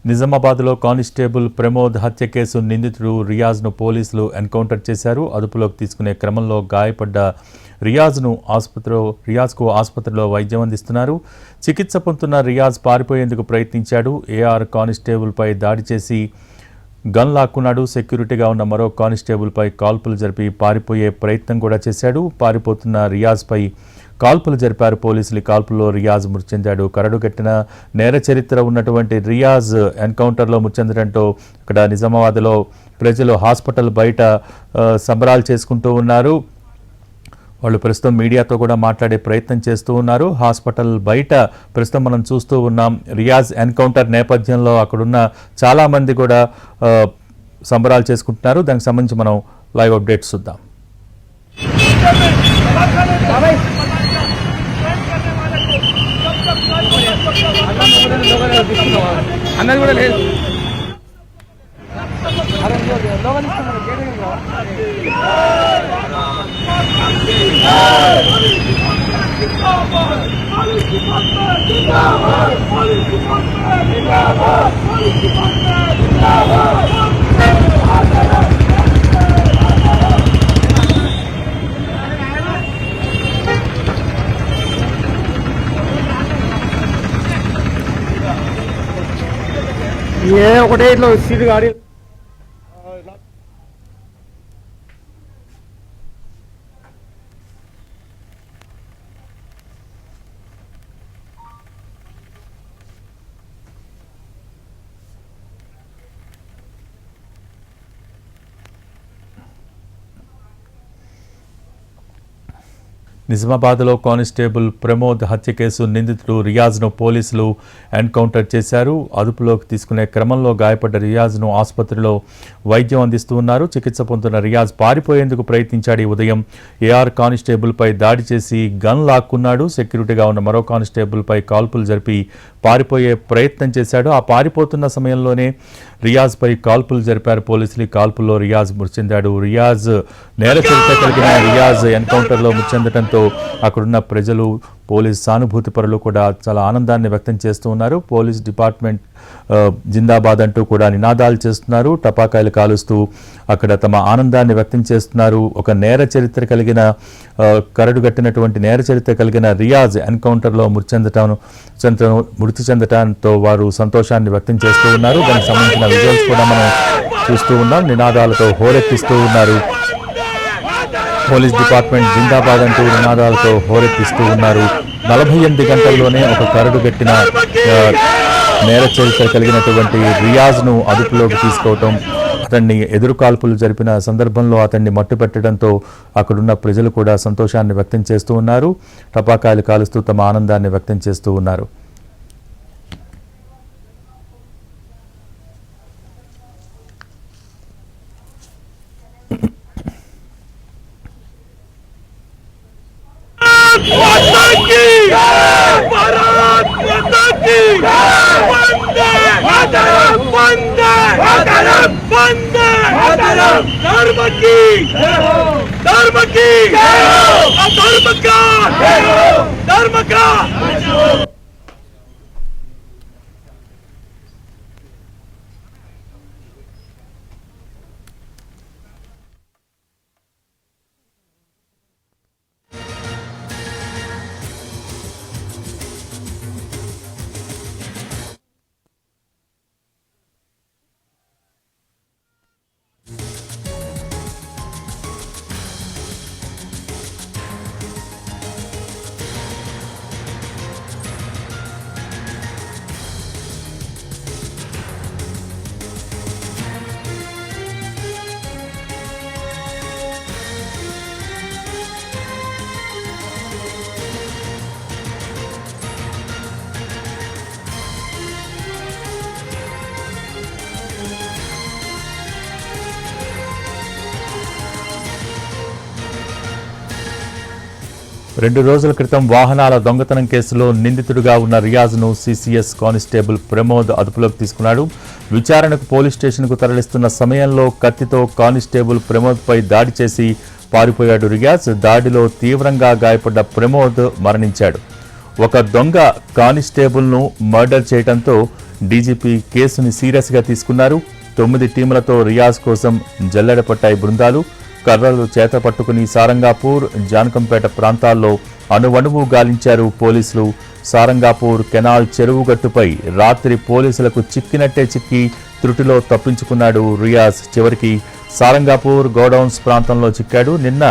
నిజామాబాద్లో కానిస్టేబుల్ ప్రమోద్ హత్య కేసు నిందితుడు రియాజ్ను పోలీసులు ఎన్కౌంటర్ చేశారు. అదుపులోకి తీసుకునే క్రమంలో గాయపడ్డ రియాజ్కు ఆసుపత్రిలో వైద్యం అందిస్తున్నారు. చికిత్స పొందుతున్న రియాజ్ పారిపోయేందుకు ప్రయత్నించాడు. ఏఆర్ కానిస్టేబుల్పై దాడి చేసి గన్ లాక్కున్నాడు. సెక్యూరిటీగా ఉన్న మరో కానిస్టేబుల్పై కాల్పులు జరిపి పారిపోయే ప్రయత్నం కూడా చేశాడు. పారిపోతున్న రియాజ్పై కాల్పులు జరిపారు పోలీసులు. కాల్పుల్లో రియాజ్ మృతి చెందాడు. కరడుగట్టిన నేర చరిత్ర ఉన్నటువంటి రియాజ్ ఎన్కౌంటర్లో మృతి చెందడంతో ఇక్కడ నిజామాబాద్లో ప్రజలు హాస్పిటల్ బయట సంబరాలు చేసుకుంటూ ఉన్నారు. వాళ్ళు ప్రస్తుతం మీడియాతో కూడా మాట్లాడే ప్రయత్నం చేస్తూ ఉన్నారు. హాస్పిటల్ బయట ప్రస్తుతం మనం చూస్తూ ఉన్నాం. రియాజ్ ఎన్కౌంటర్ నేపథ్యంలో అక్కడున్న చాలామంది కూడా సంబరాలు చేసుకుంటున్నారు. దానికి సంబంధించి మనం లైవ్ అప్డేట్స్ చూద్దాం. అన్నది కూడా లేదు. ఏ ఒకటే ఇట్లా సీటు గాడి నిజామాబాద్లో కానిస్టేబుల్ ప్రమోద్ హత్య కేసు నిందితుడు రియాజ్ను పోలీసులు ఎన్కౌంటర్ చేశారు. అదుపులోకి తీసుకునే క్రమంలో గాయపడ్డ రియాజ్ను ఆసుపత్రిలో వైద్యం అందిస్తూ ఉన్నారు. చికిత్స పొందుతున్న రియాజ్ పారిపోయేందుకు ప్రయత్నించాడు. ఈ ఉదయం ఏఆర్ కానిస్టేబుల్పై దాడి చేసి గన్ లాక్కున్నాడు. సెక్యూరిటీగా ఉన్న మరో కానిస్టేబుల్పై కాల్పులు జరిపి పారిపోయే ప్రయత్నం చేశాడు. ఆ పారిపోతున్న సమయంలోనే రియాజ్పై కాల్పులు జరిపారు పోలీసులు. కాల్పుల్లో రియాజ్ మృతి చెందాడు. రియాజ్ నేర చరిత్ర కలిగిన రియాజ్ ఎన్కౌంటర్లో మృతి చెందడంతో అక్కడున్న ప్రజలు, పోలీస్ సానుభూతి పరులు కూడా చాలా ఆనందాన్ని వ్యక్తం చేస్తూ ఉన్నారు. పోలీస్ డిపార్ట్మెంట్ జిందాబాద్ అంటూ కూడా నినాదాలు చేస్తున్నారు. టపాకాయలు కాలుస్తూ అక్కడ తమ ఆనందాన్ని వ్యక్తం చేస్తున్నారు. ఒక నేర చరిత్ర కలిగిన కరడుగట్టినటువంటి నేర చరిత్ర కలిగిన రియాజ్ ఎన్కౌంటర్లో మృతి చెందటంతో వారు సంతోషాన్ని వ్యక్తం చేస్తూ ఉన్నారు. దానికి సంబంధించిన విజువల్స్ కూడా మనం చూస్తూ ఉన్నాం. నినాదాలతో హోరెత్తిస్తూ ఉన్నారు. పోలీస్ డిపార్ట్మెంట్ జిందాబాద్ అంటూ నినాదాలతో హోరెత్తిస్తూ ఉన్నారు. 48 గంటల్లోనే ఒక కరడుగట్టిన నేర చరిత్ర కలిగినటువంటి రియాజ్ను అదుపులోకి తీసుకోవటం, అతన్ని ఎదురుకాల్పులు జరిపిన సందర్భంలో అతన్ని మట్టుపెట్టడంతో అక్కడున్న ప్రజలు కూడా సంతోషాన్ని వ్యక్తం చేస్తూ ఉన్నారు. టపాకాయలు కాలుస్తూ తమ ఆనందాన్ని వ్యక్తం చేస్తూ ఉన్నారు. రెండు రోజుల క్రితం వాహనాల దొంగతనం కేసులో నిందితుడిగా ఉన్న రియాజ్ను సిసిఎస్ కానిస్టేబుల్ ప్రమోద్ అదుపులోకి తీసుకున్నాడు. విచారణకు పోలీస్ స్టేషన్కు తరలిస్తున్న సమయంలో కత్తితో కానిస్టేబుల్ ప్రమోద్పై దాడి చేసి పారిపోయాడు రియాజ్. దాడిలో తీవ్రంగా గాయపడ్డ ప్రమోద్ మరణించాడు. ఒక దొంగ కానిస్టేబుల్ను మర్డర్ చేయడంతో డీజీపీ కేసుని సీరియస్గా తీసుకున్నారు. 9 టీములతో రియాజ్ కోసం జల్లెడపట్టాయి బృందాలు. కర్రలు చేత పట్టుకుని సారంగాపూర్, జానకంపేట ప్రాంతాల్లో అణువణువు గాలించారు పోలీసులు. సారంగాపూర్ కెనాల్ చెరువు గట్టుపై రాత్రి పోలీసులకు చిక్కినట్టే చిక్కి త్రుటిలో తప్పించుకున్నాడు రియాజ్. చివరికి సారంగాపూర్ గోడౌన్స్ ప్రాంతంలో చిక్కాడు. నిన్న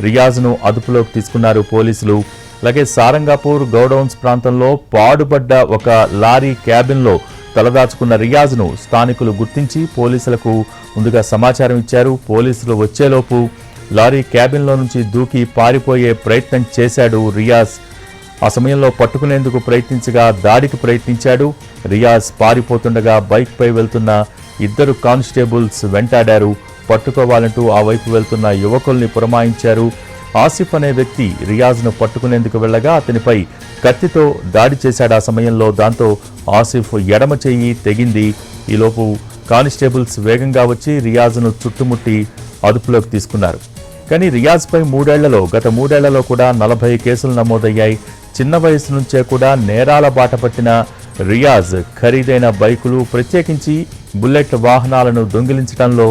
రియాజ్ను అదుపులోకి తీసుకున్నారు పోలీసులు. అలాగే సారంగాపూర్ గోడౌన్స్ ప్రాంతంలో పాడుపడ్డ ఒక లారీ క్యాబిన్లో తలదాచుకున్న రియాజ్ను స్థానికులు గుర్తించి పోలీసులకు ముందుగా సమాచారం ఇచ్చారు. పోలీసులు వచ్చేలోపు లారీ క్యాబిన్లో నుంచి దూకి పారిపోయే ప్రయత్నం చేశాడు రియాజ్. ఆ సమయంలో పట్టుకునేందుకు ప్రయత్నించగా దాడికి ప్రయత్నించాడు. రియాజ్ పారిపోతుండగా బైక్పై వెళ్తున్న 2 కానిస్టేబుల్స్ వెంటాడారు. పట్టుకోవాలంటూ ఆ వైపు వెళ్తున్న యువకుల్ని పురమాయించారు. ఆసిఫ్ అనే వ్యక్తి రియాజ్ను పట్టుకునేందుకు వెళ్ళగా అతనిపై కత్తితో దాడి చేశాడు ఆ సమయంలో. దాంతో ఆసిఫ్ ఎడమ చెయ్యి తెగింది. ఈలోపు కానిస్టేబుల్స్ వేగంగా వచ్చి రియాజ్ను చుట్టుముట్టి అదుపులోకి తీసుకున్నారు. కానీ రియాజ్పై గత మూడేళ్లలో కూడా 40 కేసులు నమోదయ్యాయి. చిన్న వయసు నుంచే కూడా నేరాల బాట పట్టిన రియాజ్ ఖరీదైన బైకులు, ప్రత్యేకించి బుల్లెట్ వాహనాలను దొంగిలించడంలో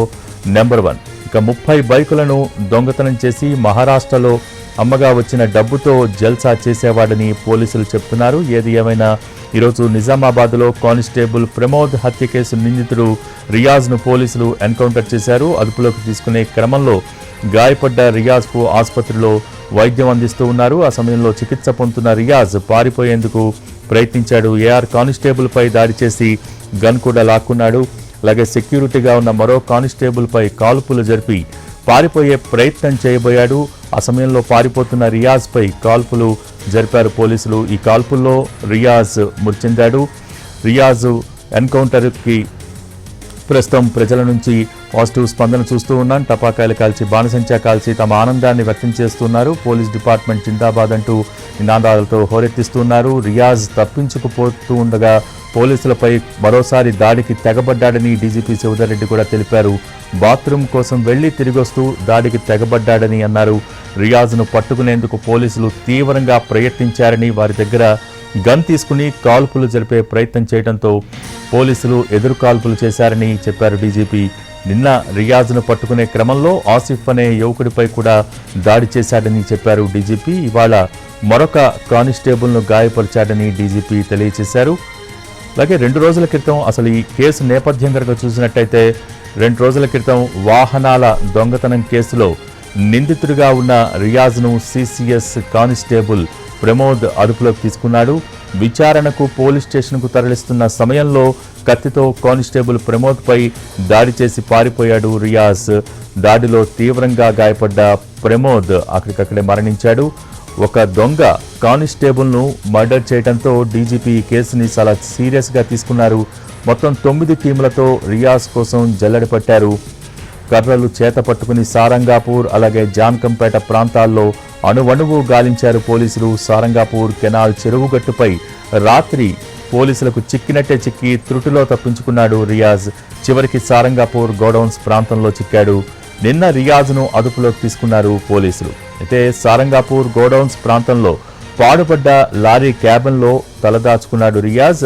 నెంబర్ 1. ఇక 30 బైకులను దొంగతనం చేసి మహారాష్ట్రలో అమ్మగా వచ్చిన డబ్బుతో జల్సా చేసేవాడని పోలీసులు చెప్తున్నారు. ఏది ఏమైనా ఈరోజు నిజామాబాద్లో కానిస్టేబుల్ ప్రమోద్ హత్య కేసు నిందితుడు రియాజ్ను పోలీసులు ఎన్కౌంటర్ చేశారు. అదుపులోకి తీసుకునే క్రమంలో గాయపడ్డ రియాజ్కు ఆసుపత్రిలో వైద్యం అందిస్తూ ఉన్నారు. ఆ సమయంలో చికిత్స పొందుతున్న రియాజ్ పారిపోయేందుకు ప్రయత్నించాడు. ఏఆర్ కానిస్టేబుల్పై దాడి చేసి గన్ కూడా లాక్కున్నాడు. అలాగే సెక్యూరిటీగా ఉన్న మరో కానిస్టేబుల్పై కాల్పులు జరిపి పారిపోయే ప్రయత్నం చేయబోయాడు. ఆ సమయంలో పారిపోతున్న రియాజ్పై కాల్పులు జరిపారు పోలీసులు. ఈ కాల్పుల్లో రియాజ్ మృతి చెందాడు. రియాజ్ ఎన్కౌంటర్కి ప్రస్తుతం ప్రజల నుంచి పాజిటివ్ స్పందన చూస్తూ ఉన్నాం. టపాకాయలు కాల్చి, బాణసంచా కాల్చి తమ ఆనందాన్ని వ్యక్తం చేస్తున్నారు. పోలీస్ డిపార్ట్మెంట్ జిందాబాద్ అంటూ నినాదాలతో హోరెత్తిస్తున్నారు. రియాజ్ తప్పించుకుపోతూ ఉండగా పోలీసులపై మరోసారి దాడికి తెగబడ్డాడని డీజీపీ శివధర్ రెడ్డి కూడా తెలిపారు. బాత్రూమ్ కోసం వెళ్లి తిరిగొస్తూ దాడికి తెగబడ్డాడని అన్నారు. రియాజ్ను పట్టుకునేందుకు పోలీసులు తీవ్రంగా ప్రయత్నించారని, వారి దగ్గర గన్ తీసుకుని కాల్పులు జరిపే ప్రయత్నం చేయడంతో పోలీసులు ఎదురు కాల్పులు చేశారని చెప్పారు డీజీపీ. నిన్న రియాజ్ను పట్టుకునే క్రమంలో ఆసిఫ్ అనే యువకుడిపై కూడా దాడి చేశాడని చెప్పారు డీజీపీ. ఇవాళ మరొక కానిస్టేబుల్ను గాయపరిచాడని డీజీపీ తెలియజేశారు. అలాగే 2 రోజుల క్రితం అసలు ఈ కేసు నేపథ్యం కనుక చూసినట్టయితే 2 రోజుల క్రితం వాహనాల దొంగతనం కేసులో నిందితుడిగా ఉన్న రియాజ్ను సిసిఎస్ కానిస్టేబుల్ ప్రమోద్ అదుపులోకి తీసుకున్నాడు. విచారణకు పోలీస్ స్టేషన్కు తరలిస్తున్న సమయంలో కత్తితో కానిస్టేబుల్ ప్రమోద్పై దాడి చేసి పారిపోయాడు రియాజ్. దాడిలో తీవ్రంగా గాయపడ్డ ప్రమోద్ అక్కడికక్కడే మరణించాడు. ఒక దొంగ కానిస్టేబుల్ను మర్డర్ చేయడంతో డీజీపీ కేసుని చాలా సీరియస్గా తీసుకున్నారు. మొత్తం 9 టీములతో రియాజ్ కోసం జల్లెడ పట్టారు. కర్రలు చేత పట్టుకుని సారంగాపూర్ అలాగే జాన్కంపేట ప్రాంతాల్లో అణువణువు గాలించారు పోలీసులు. సారంగాపూర్ కెనాల్ చెరువుగట్టుపై రాత్రి పోలీసులకు చిక్కినట్టే చిక్కి త్రుటిలో తప్పించుకున్నాడు రియాజ్. చివరికి సారంగాపూర్ గోడౌన్స్ ప్రాంతంలో చిక్కాడు. నిన్న రియాజ్ను అదుపులోకి తీసుకున్నారు పోలీసులు. అయితే సారంగాపూర్ గోడౌన్స్ ప్రాంతంలో పాడుపడ్డ లారీ క్యాబిన్లో తలదాచుకున్నాడు రియాజ్.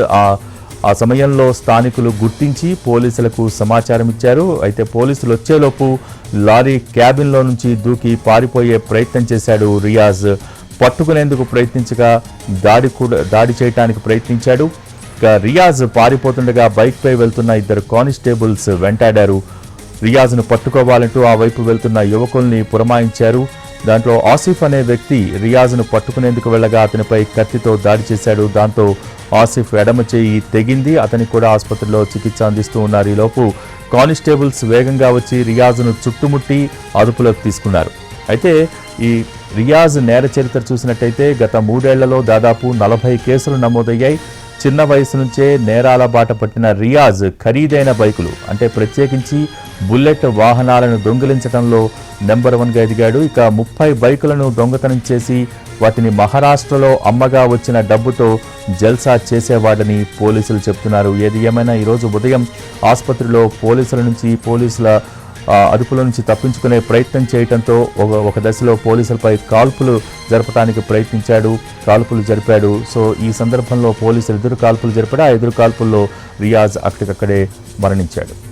ఆ సమయంలో స్థానికులు గుర్తించి పోలీసులకు సమాచారం ఇచ్చారు. అయితే పోలీసులు వచ్చేలోపు లారీ క్యాబిన్లో నుంచి దూకి పారిపోయే ప్రయత్నం చేశాడు రియాజ్. పట్టుకునేందుకు ప్రయత్నించగా దాడి చేయడానికి ప్రయత్నించాడు. ఇక రియాజ్ పారిపోతుండగా బైక్పై వెళ్తున్న 2 కానిస్టేబుల్స్ వెంటాడారు. రియాజ్ను పట్టుకోవాలంటూ ఆ వైపు వెళ్తున్న యువకుల్ని పురమాయించారు. దాంట్లో ఆసిఫ్ అనే వ్యక్తి రియాజ్ను పట్టుకునేందుకు వెళ్ళగా అతనిపై కత్తితో దాడి చేశాడు. దాంతో ఆసిఫ్ ఎడమ చేయి తెగింది. అతనికి కూడా ఆసుపత్రిలో చికిత్స అందిస్తూ ఉన్నారు. ఈలోపు కానిస్టేబుల్స్ వేగంగా వచ్చి రియాజ్ను చుట్టుముట్టి అదుపులోకి తీసుకున్నారు. అయితే ఈ రియాజ్ నేర చరిత్ర చూసినట్టయితే గత 3 ఏళ్లలో దాదాపు 40 కేసులు నమోదయ్యాయి. చిన్న వయసు నుంచే నేరాల బాట పట్టిన రియాజ్ ఖరీదైన బైకులు, అంటే ప్రత్యేకించి బుల్లెట్ వాహనాలను దొంగిలించడంలో నెంబర్ 1గా ఎదిగాడు. ఇక 30 బైకులను దొంగతనం చేసి వాటిని మహారాష్ట్రలో అమ్మగా వచ్చిన డబ్బుతో జల్సా చేసేవాడని పోలీసులు చెప్తున్నారు. ఏది ఏమైనా ఈరోజు ఉదయం ఆసుపత్రిలో పోలీసుల అదుపులో నుంచి తప్పించుకునే ప్రయత్నం చేయడంతో ఒక దశలో పోలీసులపై కాల్పులు జరపడానికి ప్రయత్నించాడు, కాల్పులు జరిపాడు. సో ఈ సందర్భంలో పోలీసులు ఎదురు కాల్పులు జరిపాడు. ఆ ఎదురు కాల్పుల్లో రియాజ్ అక్కడికక్కడే మరణించాడు.